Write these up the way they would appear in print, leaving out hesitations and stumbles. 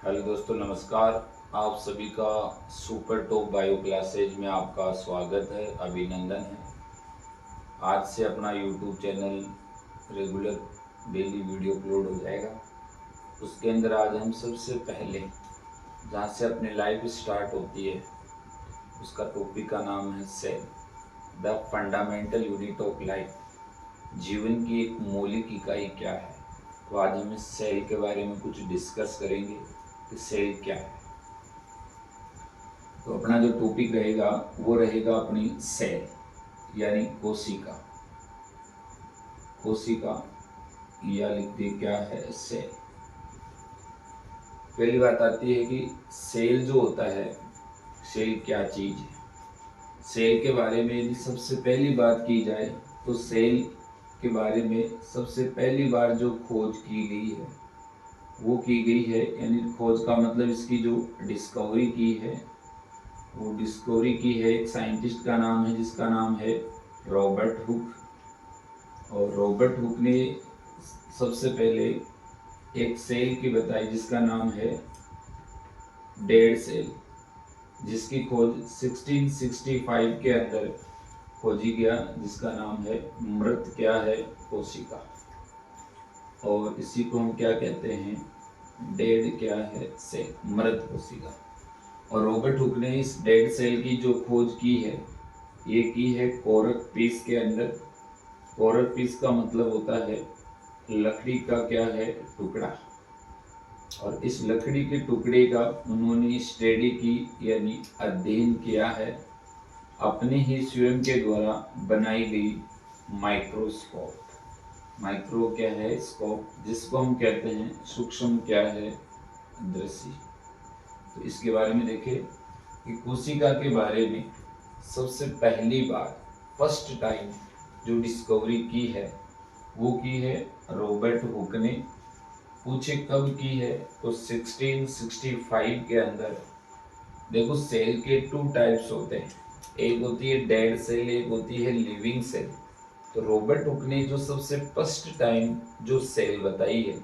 Hello दोस्तों, नमस्कार। आप सभी का सुपर टॉप बायो क्लासेज में आपका स्वागत है, अभिनंदन है। आज से अपना YouTube channel regular daily video upload हो जाएगा। उसके अंदर आज हम सबसे पहले जहाँ से अपनी लाइफ स्टार्ट होती है उसका टॉपिक का नाम है cell, the fundamental unit of life. जीवन की एक मौलिक इकाई क्या है। तो आज हम इस सेल के बारे में कुछ डिस्कस करेंगे कि सेल क्या है। तो अपना जो टॉपिक रहेगा वो रहेगा अपनी सेल यानी कोशिका। कोशिका या लिखते क्या है सेल। पहली बात आती है कि सेल जो होता है, सेल क्या चीज है। सेल के बारे में यदि सबसे पहली बात की जाए तो सेल के बारे में सबसे पहली बार जो खोज की गई है वो की गई है, यानी खोज का मतलब इसकी जो डिस्कवरी की है वो डिस्कवरी की है एक साइंटिस्ट का नाम है जिसका नाम है रॉबर्ट हुक। और रॉबर्ट हुक ने सबसे पहले एक सेल की बताई जिसका नाम है डेड सेल, जिसकी खोज 1665 के अंदर खोजी गया, जिसका नाम है मृत क्या है कोशिका। और इसी को हम क्या कहते हैं, डेड क्या है सेल, मृत कोशिका। और रॉबर्ट हुक ने इस डेड सेल की जो खोज की है ये की है कोरक पीस के अंदर। कोरक पीस का मतलब होता है लकड़ी का क्या है टुकड़ा। और इस लकड़ी के टुकड़े का उन्होंने स्टडी की यानी अध्ययन किया है अपने ही स्वयं के द्वारा बनाई गई माइक्रोस्कोप। माइक्रो क्या है स्कोप, जिसको हम कहते हैं सूक्ष्म क्या है दृष्टि। तो इसके बारे में देखें कि कोशिका के बारे में सबसे पहली बार फर्स्ट टाइम जो डिस्कवरी की है वो की है रॉबर्ट हुक ने। पूछे कब की है तो 1665 के अंदर। देखो सेल के टू टाइप्स होते हैं, एक होती है डेड सेल, एक होती है लिविंग सेल। तो रॉबर्ट हुक ने जो सबसे फर्स्ट टाइम जो सेल बताई है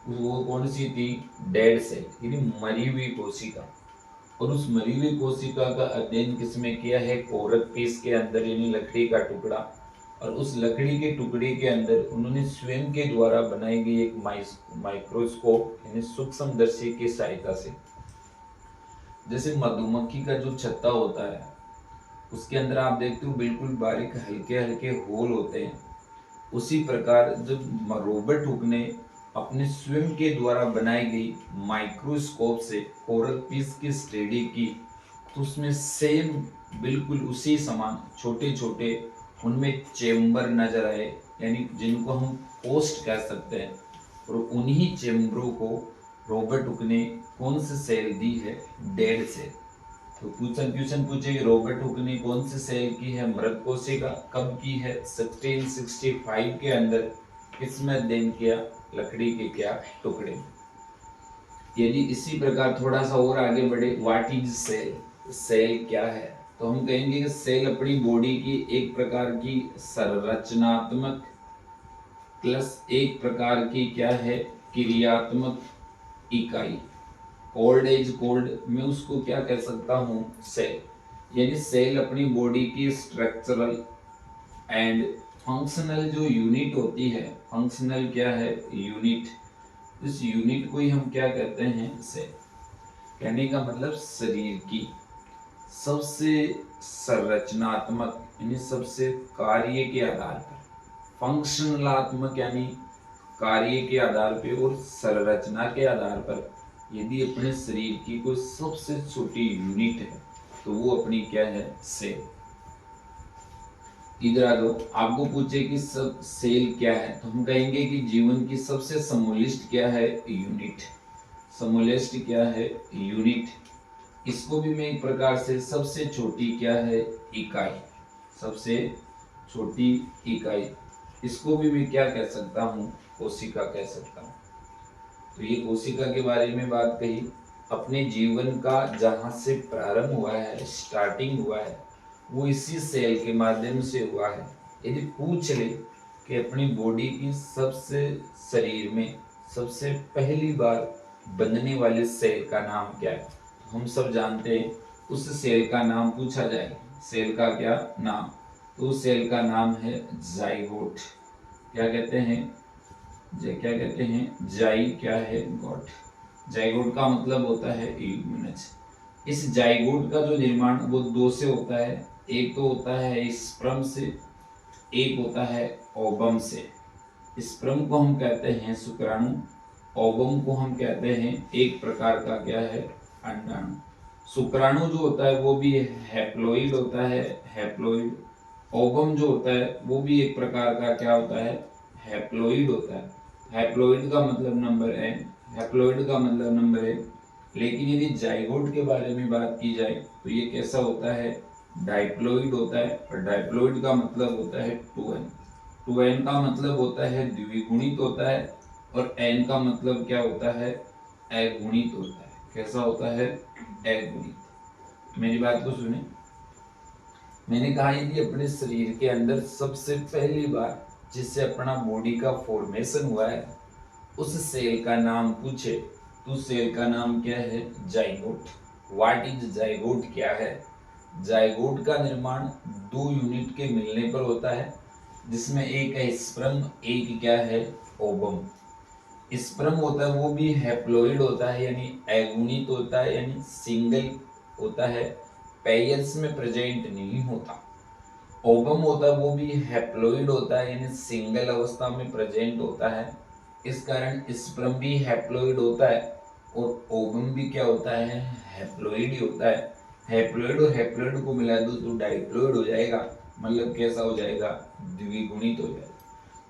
वो कौन सी थी, डेड सेल यानी मरी हुई कोशिका। और उस मरी हुई कोशिका का अध्ययन किसमें किया है, कोरक पीस के अंदर यानी लकड़ी का टुकड़ा। और उस लकड़ी के टुकड़े के अंदर उन्होंने स्वयं के द्वारा बनाई गई एक माइक्रोस्कोप यानी सूक्ष्मदर्शी की सहायता से। जैसे मधुमक्खी का जो छत्ता होता है उसके अंदर आप देखते हो बिल्कुल बारीक हल्के हल्के होल होते हैं। उसी प्रकार जब रॉबर्ट हुक ने अपने स्वयं के द्वारा बनाई गई माइक्रोस्कोप से कोरल पीस की स्टडी की तो उसमें सेम बिल्कुल उसी समान छोटे छोटे उनमें चेम्बर नजर आए, यानी जिनको हम पोस्ट कह सकते हैं। और उन्हीं चेम्बरों को रॉबर्ट हुक ने कौन सी सेल दी है, डेड सेल। तो क्वेश्चन पूछे कि रॉबर्ट हुक ने कौन सी सेल की है, मृत कोशिका। कब की है, 1665 के अंदर। किसमें अध्ययन किया, लकड़ी के क्या टुकड़े। यदि इसी प्रकार थोड़ा सा और आगे बढ़े, व्हाट इज सेल, सेल क्या है। तो हम कहेंगे कि सेल अपनी बॉडी की एक प्रकार की संरचनात्मक प्लस एक प्रकार की क्या है क्रियात्मक इकाई। ओल्ड एज कोल्ड में उसको क्या कह सकता हूँ, सेल। यानी सेल अपनी बॉडी की स्ट्रक्चरल एंड फंक्शनल जो यूनिट होती है, फंक्शनल क्या है यूनिट, इस यूनिट को ही हम क्या कहते हैं, सेल। कहने का मतलब शरीर की सबसे संरचनात्मक यानी सबसे कार्य के आधार पर, फंक्शनलात्मक यानी कार्य के आधार पर और संरचना के आधार पर यदि अपने शरीर की कोई सबसे छोटी यूनिट है तो वो अपनी क्या है, सेल। इधर आ दो, आपको पूछे कि सब सेल क्या है तो हम कहेंगे कि जीवन की सबसे समोलिस्ट क्या है, यूनिट। समोलिस्ट क्या है, यूनिट। इसको भी मैं एक प्रकार से सबसे छोटी क्या है, इकाई, सबसे छोटी इकाई। इसको भी मैं क्या कह सकता हूँ, कोशिका कह सकता हूँ। तो ये कोशिका के बारे में बात कही। अपने जीवन का जहाँ से प्रारंभ हुआ है, स्टार्टिंग हुआ है, वो इसी सेल के माध्यम से हुआ है। यदि पूछ ले कि अपनी बॉडी की सबसे शरीर में सबसे पहली बार बनने वाले सेल का नाम क्या है? हम सब जानते हैं उस सेल का नाम पूछा जाए, सेल का क्या नाम? तो सेल का नाम है जाइगोट। क्या कहते हैं? क्या कहते हैं? जाई क्या है? गोट। जाइगोट का मतलब होता है यूनिट। इस जाइगोट का जो निर्माण वो दो से होता है। एक तो होता है स्पर्म से, एक होता है ओवम से। स्पर्म को हम कहते हैं शुक्राणु, ओवम को हम कहते हैं एक प्रकार का क्या है? अंडाणु। शुक्राणु जो होता है वो भी हैप्लॉइड होता है, हैप्लॉइड। ओवम जो होता है वो भी एक प्रकार का क्या होता है? हैप्लॉइड होता है। हैप्लॉइड का मतलब नंबर n, हैप्लॉइड का मतलब नंबर है। लेकिन यदि जाइगोट के बारे में बात की जाए तो ये कैसा होता है? डाइप्लॉइड होता है। और डाइप्लॉइड का मतलब होता है 2n। 2n का मतलब होता है द्विगुणित होता है, और n का मतलब क्या होता है? अगुणित होता है। कैसा होता है? अगुणित। मेरी बात को सुने। मैंने कहा यदि अपने शरीर के अंदर सबसे पहली बार जिससे अपना बॉडी का फॉर्मेशन हुआ है उस सेल का नाम पूछे तो सेल का नाम क्या है? जाइगोट। What is zygote? क्या है? जाइगोट का निर्माण दो यूनिट के मिलने पर होता है, जिसमें एक है स्पर्म, एक क्या है? ओवम। स्पर्म होता है वो भी हैप्लॉइड होता है, यानी अगुणित होता है, यानी सिंगल होता है, पेयर्स में प्रेजेंट नहीं होता। ओवम होता है वो भी हैप्लॉइड होता है, यानी सिंगल अवस्था में प्रेजेंट होता है। इस कारण स्पर्म भी हैप्लॉइड होता है और ओवम भी क्या होता है? हैप्लॉइड ही होता है। हैप्लॉइड और हैप्लॉइड को मिला दो तो डाइप्लॉइड हो जाएगा, मतलब कैसा हो जाएगा? द्विगुणित हो जाएगा।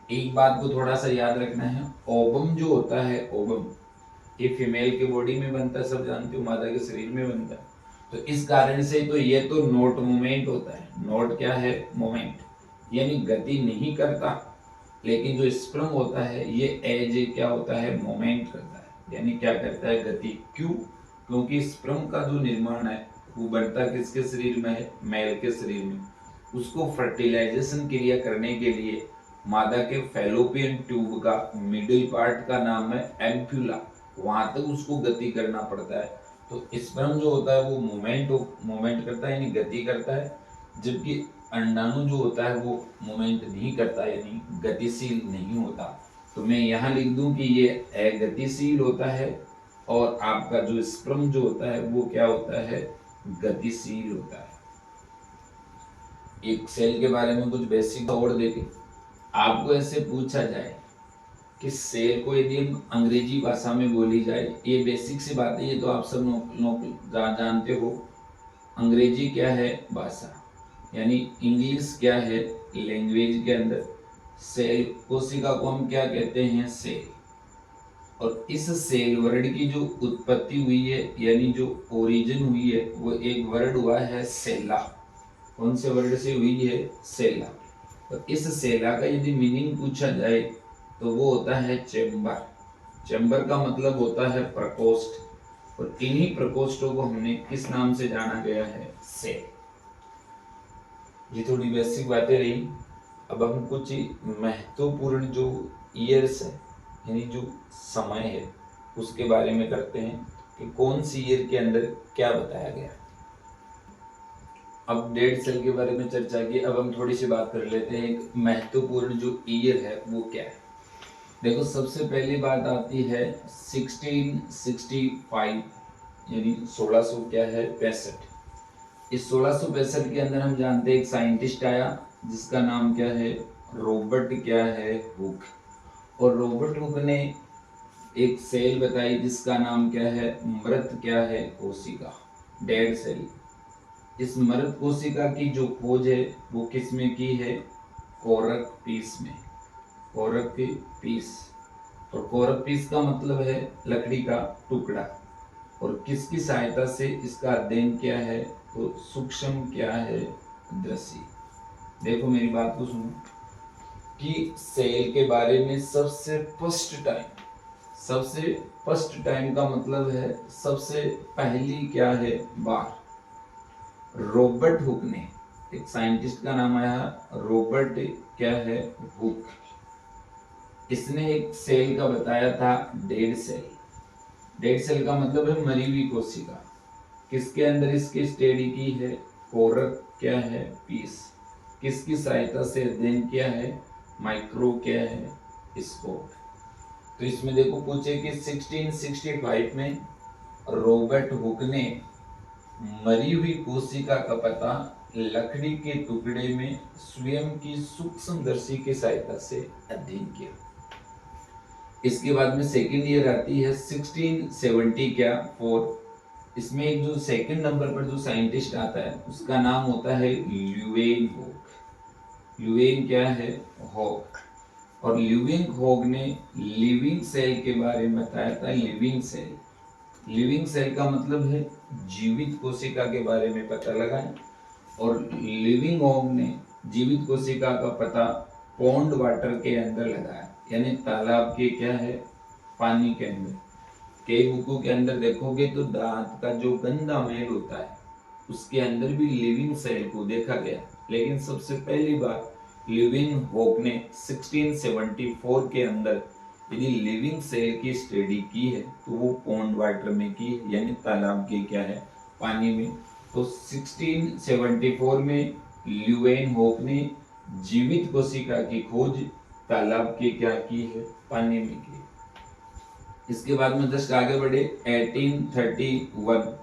एक बात को थोड़ा सा याद रखना है, ओवम जो होता है, ओवम ये फीमेल के बॉडी में बनता है, सब जानते हो, मादा के शरीर में बनता है। तो इस कारण से तो ये तो नोट मोमेंट होता है। नोट क्या है? मोमेंट, यानी गति नहीं करता। लेकिन जो स्पर्म होता है ये एज क्या होता है? मोमेंट करता है, यानी क्या करता है? गति। क्यों? क्योंकि स्पर्म का जो निर्माण है वो बनता किसके शरीर में है? मेल के शरीर में। उसको फर्टिलाइजेशन क्रिया करने के लिए मादा के फैलोपियन ट्यूब का मिडिल पार्ट का नाम है एम्प्यूला, वहां तक उसको गति करना पड़ता है। तो स्पर्म जो होता है वो मूवमेंट करता है, यानी गति करता है, जबकि अंडाणु जो होता है वो मूवमेंट नहीं करता, यानी गतिशील नहीं होता। तो मैं यहाँ लिख दूं कि ये अगतिशील होता है, और आपका जो स्पर्म जो होता है वो क्या होता है? गतिशील होता है। एक सेल के बारे में कुछ बेसिक और देखें। आपको ऐसे पूछा जाए कि सेल को यदि अंग्रेजी भाषा में बोली जाए, ये बेसिक सी बात है, ये तो आप सब जानते हो। अंग्रेजी क्या है? भाषा, यानी इंग्लिश क्या है? लैंग्वेज के अंदर सेल कोशिका को हम क्या कहते हैं? सेल। और इस सेल वर्ड की जो उत्पत्ति हुई है, यानी जो ओरिजिन हुई है, वो एक वर्ड हुआ है सेला। कौन से वर्ड से हुई है? सेला। और इस सेला का यदि मीनिंग पूछा जाए तो वो होता है चेम्बर। चेम्बर का मतलब होता है प्रकोष्ठ, और इन्हीं प्रकोष्ठों को हमने किस नाम से जाना गया है? सेल। ये थोड़ी बेसिक बातें रही। अब हम कुछ महत्वपूर्ण जो ईयर्स है, यानी जो समय है, उसके बारे में करते हैं कि कौन सी ईयर के अंदर क्या बताया गया। अब डेड सेल के बारे में चर्चा की, अब हम थोड़ी सी बात कर लेते हैं एक महत्वपूर्ण जो ईयर है वो क्या है। देखो सबसे पहली बात आती है 1665, यानी 1600 क्या है? 65। इस 1665 के अंदर हम जानते हैं एक साइंटिस्ट आया जिसका नाम क्या है? रॉबर्ट क्या है? हुक। और रॉबर्ट हुक ने एक सेल बताई जिसका नाम क्या है? मृत क्या है? कोशिका, डेड सेल। इस मृत कोशिका की जो खोज है वो किस में की है? कोरक पीस में। कोरक पीस, और कोरक पीस का मतलब है लकड़ी का टुकड़ा। और किसकी सहायता से इसका अध्ययन किया है? तो सूक्ष्म क्या है? दृष्टि। देखो मेरी बात को सुनो कि सेल के बारे में सबसे फर्स्ट टाइम का मतलब है सबसे पहली क्या है? बार। रॉबर्ट हुक ने, एक साइंटिस्ट का नाम आया रॉबर्ट क्या है? हुक। इसने एक सेल का बताया था डेड सेल। डेड सेल का मतलब है मरी हुई कोशिका। किसके अंदर इसकी स्टडी की है? कोरक क्या है? पीस। किसकी सहायता से अध्ययन किया है? माइक्रो क्या है? स्कोप। तो इसमें देखो पूछे कि 1665 में रॉबर्ट हुक ने मरी हुई कोशिका का पता लकड़ी के टुकड़े में स्वयं की सूक्ष्मदर्शी की सहायता से अध्ययन किया। इसके बाद में सेकंड ईयर आती है 1670 क्या 4। इसमें एक जो सेकंड नंबर पर जो साइंटिस्ट आता है उसका नाम होता है ल्यूवेन हॉक। ल्यूवेन क्या है? हॉक। और ल्यूवेन हॉक ने लिविंग सेल के बारे में बताया था। लिविंग सेल, लिविंग सेल का मतलब है जीवित कोशिका के बारे में पता लगाएं। और लिविंग हॉक ने जीवित कोशिका का पता पॉन्ड वाटर के अंदर लगाया, यानी तालाब के क्या है? पानी के अंदर। कई बुकों के अंदर देखोगे तो दांत का जो गंदा मैल होता है उसके अंदर भी लिविंग सेल को देखा गया, लेकिन सबसे पहली बार लिविंग हॉक ने 1674 के अंदर यदि लिविंग सेल की स्टडी की है तो वो पॉन्ड वाटर में की है, यानी तालाब के क्या है? पानी में। तो 1674 में ल्यूवेन हॉक ने जीवित कोशिका की खोज तालाब के क्या की है? पानी में की। इसके बाद में जस्ट आगे बढ़े 1831।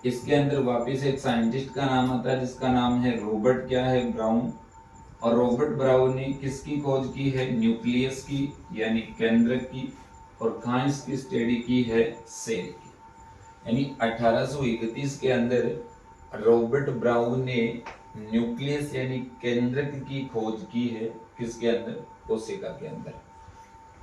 इसके अंदर वापस एक साइंटिस्ट का नाम आता है जिसका नाम है रॉबर्ट क्या है? ब्राउन। और रॉबर्ट ब्राउन ने किसकी खोज की है? न्यूक्लियस की, यानी केंद्रक की। और कहाँ इसकी स्टडी की है? सेल की। यानी 1831 के अंदर रॉबर्ट ब्राउन ने न्यूक्लियस यानी केंद्रक की खोज की है। किसके अंदर? कोशिका के अंदर।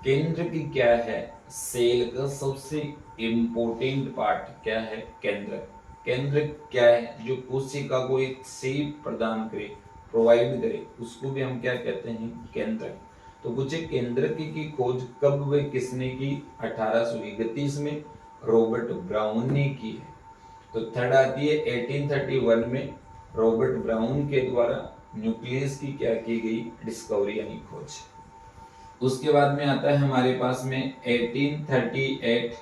केंद्र की क्या है? सेल का सबसे इंपॉर्टेंट पार्ट क्या है? केंद्र। केंद्र क्या है? जो कोशिका को एक शेप प्रदान करे, प्रोवाइड करे, उसको भी हम क्या कहते हैं? केंद्र। तो पूछे केंद्र की खोज कब व किसने की? 1831 में रॉबर्ट ब्राउन ने की है। तो थर्ड आती है 1831 में रॉबर्ट ब्राउन के द्वारा न्यूक्लियस की क्या की गई? डिस्कवरी यानी खोज। उसके बाद में आता है हमारे पास में 1838।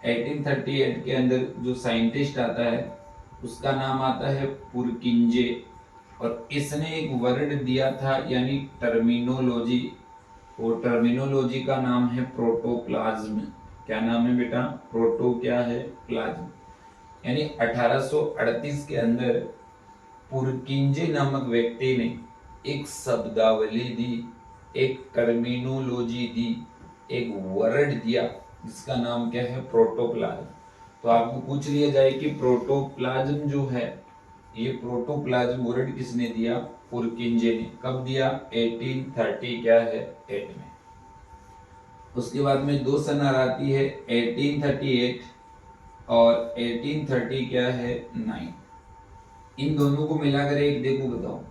1838 के अंदर जो साइंटिस्ट आता है उसका नाम आता है पुरकिंजे। और इसने एक वर्ड दिया था यानी टर्मिनोलॉजी। वो टर्मिनोलॉजी का नाम है प्रोटोप्लाज्म। क्या नाम है बेटा? प्रोटो क्या है? प्लाज्म। यानी 1838 के अंदर पुरकिंजे नामक व्यक्ति ने एक शब्दावली दी, एक टर्मिनोलॉजी दी, एक वर्ड दिया जिसका नाम क्या है? प्रोटोप्लाज्म। तो आपको पूछ लिया जाए कि प्रोटोप्लाज्म जो है, ये प्रोटोप्लाज्म वर्ड किसने दिया? पुरकिंजे ने। कब दिया? 1830 क्या है? 8 में। उसके बाद में दो सन आती है 1838 और 1830 क्या है? 9। इन दोनों को मिलाकर एक देखो बताओ।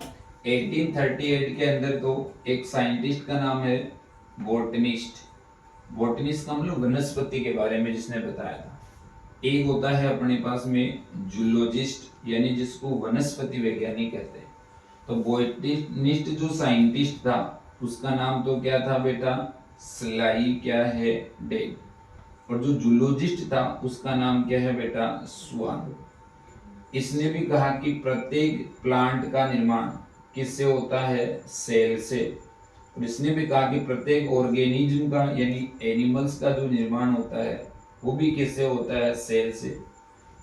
1838 के अंदर तो एक साइंटिस्ट का नाम है बोटनिस्ट। बोटनिस्ट का मतलब वनस्पति के बारे में जिसने बताया था। एक होता है अपने पास में जूलॉजिस्ट, यानी जिसको वनस्पति वैज्ञानिक कहते हैं। तो बोटनिस्ट जो साइंटिस्ट था उसका नाम तो क्या था बेटा? स्लाई क्या है? डेल। और जो जूलॉजिस्ट था उसका नाम क्या है बेटा? स्वान। इसने भी कहा कि प्रत्येक प्लांट का निर्माण किससे होता है? सेल से। और इसने भी कहा कि प्रत्येक ऑर्गेनिज्म का यानी एनिमल्स का जो निर्माण होता है वो भी किससे होता है? सेल से।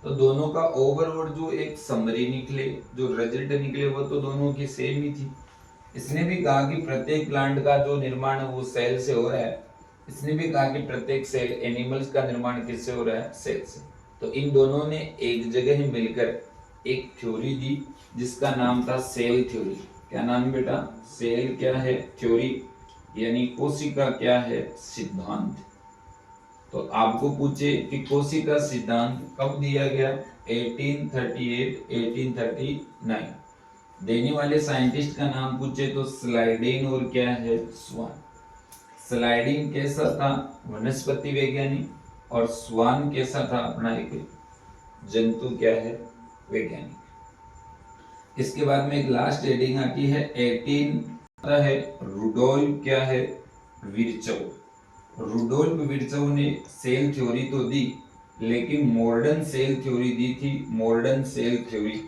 तो दोनों का ओवरऑल जो एक समरी निकले, जो रिजल्ट निकले, वो तो दोनों की सेम ही थी। इसने भी कहा कि प्रत्येक प्लांट का जो निर्माण है वो सेल से हो रहा है। इसने भी कहा कि प्रत्येक सेल एनिमल्स का निर्माण किससे हो रहा है? सेल से। तो इन दोनों ने एक जगह ही मिलकर एक थ्योरी दी जिसका नाम था सेल थ्योरी। क्या नाम है बेटा? सेल क्या है? थ्योरी, यानी कोशिका क्या है? सिद्धांत। तो आपको पूछे कि कोशिका सिद्धांत कब दिया गया? 1838 1839। देने वाले साइंटिस्ट का नाम पूछे तो स्लाइडेन और क्या है? स्वान। स्लाइडिंग कैसा था? वनस्पति वैज्ञानिक। और स्वान कैसा था? अपना एक जंतु क्या है? वैज्ञानिक। इसके बाद में एक लास्ट हेडिंग आती है 18 है रुडोल्फ क्या है? विर्चोव। रुडोल्फ विर्चोव ने सेल थ्योरी तो दी, लेकिन मॉडर्न सेल थ्योरी दी थी, मॉडर्न सेल थ्योरी।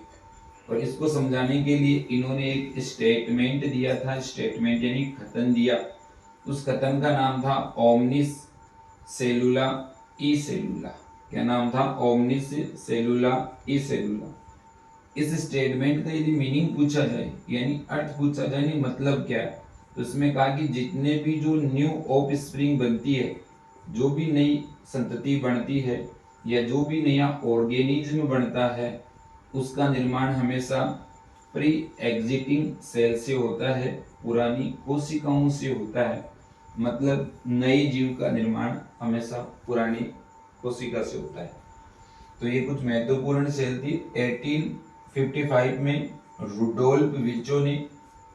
और इसको समझाने के लिए इन्होंने एक स्टेटमेंट दिया था, स्टेटमेंट यानी कथन दिया। उस कथन का नाम था ओमनिस सेलुला ई सेलुला। क्या नाम था? ओमनिस सेलुला ई सेलुला। इस स्टेटमेंट का यदि मीनिंग पूछा जाए यानी अर्थ पूछा जाए नहीं मतलब क्या है, तो इसमें कहा कि जितने भी जो न्यू ऑफ स्प्रिंग बनती है, जो भी नई संतति बनती है या जो भी नया ऑर्गेनिज्म बनता है, उसका निर्माण हमेशा प्री एग्जिटिंग सेल से होता है, पुरानी कोशिकाओं से होता है। मतलब नए जीव का निर्माण हमेशा पुरानी कोशिका से होता है। तो ये कुछ महत्वपूर्ण सेल थी। 1855 में रुडोल्फ विर्चो ने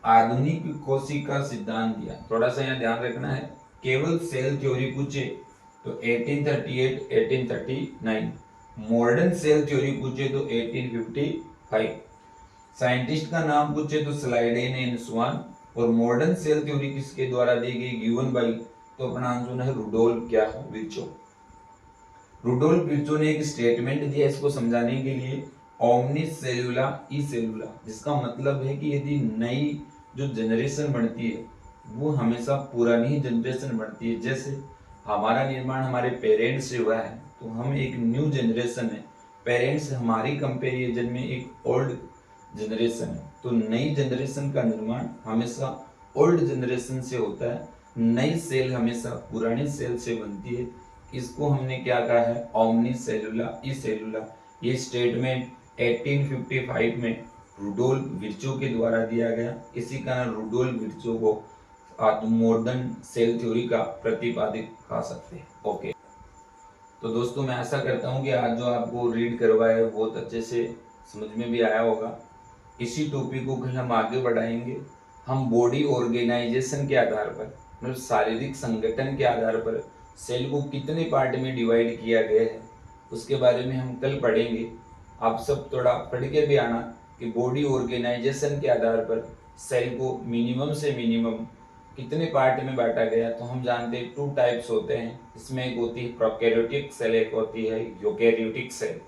आधुनिक कोशिका सिद्धांत दिया। थोड़ा सा यहाँ ध्यान रखना है, केवल सेल थ्योरी पूछे तो 1838 1839, मॉडर्न सेल थ्योरी पूछे तो 1855, साइंटिस्ट का नाम पूछे तो स्लाइडेन एंड स्वान, और मॉडर्न सेल थ्योरी किसके द्वारा दी गई, गिवन बाई, तो अपना आंसर है रुडोल्फ क्या विर्चो। रुडोल्फ विर्चो ने एक स्टेटमेंट दिया इसको समझाने के लिए, ओमनिस सेलुला ई सेलुला, जिसका मतलब है कि यदि नई जो जनरेशन बनती है वो हमेशा पुरानी ही जनरेशन बनती है। जैसे हमारा निर्माण हमारे पेरेंट्स से हुआ है तो हम एक न्यू जनरेशन है, पेरेंट्स हमारी कंपेरिजन में एक ओल्ड जनरेशन है, तो नई जनरेशन का निर्माण हमेशा ओल्ड जनरेशन से होता है, नई सेल हमेशा पुरानी सेल से बनती है। इसको हमने क्या कहा है, ओमनी सेलुला ई सेलुला। ये स्टेटमेंट 1855 में रुडोल्फ विर्चो के द्वारा दिया गया। इसी कारण रुडोल्फ विर्चो को मॉडर्न सेल थ्योरी का प्रतिपादित कह सकते हैं। ओके, तो दोस्तों मैं आशा करता हूँ कि आज जो आपको रीड करवाया है बहुत अच्छे से समझ में भी आया होगा। इसी टॉपिक को कल हम आगे बढ़ाएंगे। हम बॉडी ऑर्गेनाइजेशन के आधार पर, मतलब शारीरिक संगठन के आधार पर सेल को कितने पार्ट में डिवाइड किया गया है उसके बारे में हम कल पढ़ेंगे। आप सब थोड़ा पढ़ के भी आना कि बॉडी ऑर्गेनाइजेशन के आधार पर सेल को मिनिमम से मिनिमम कितने पार्ट में बांटा गया। तो हम जानते हैं 2 टाइप्स होते हैं, इसमें एक होती है प्रोकैरियोटिक सेल, एक होती है यूकैरियोटिक सेल।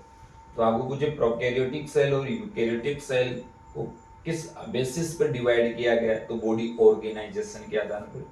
तो आपको कुछ प्रोकैरियोटिक सेल और यूकैरियोटिक सेल को किस बेसिस पर डिवाइड किया गया, तो बॉडी ऑर्गेनाइजेशन के आधार पर।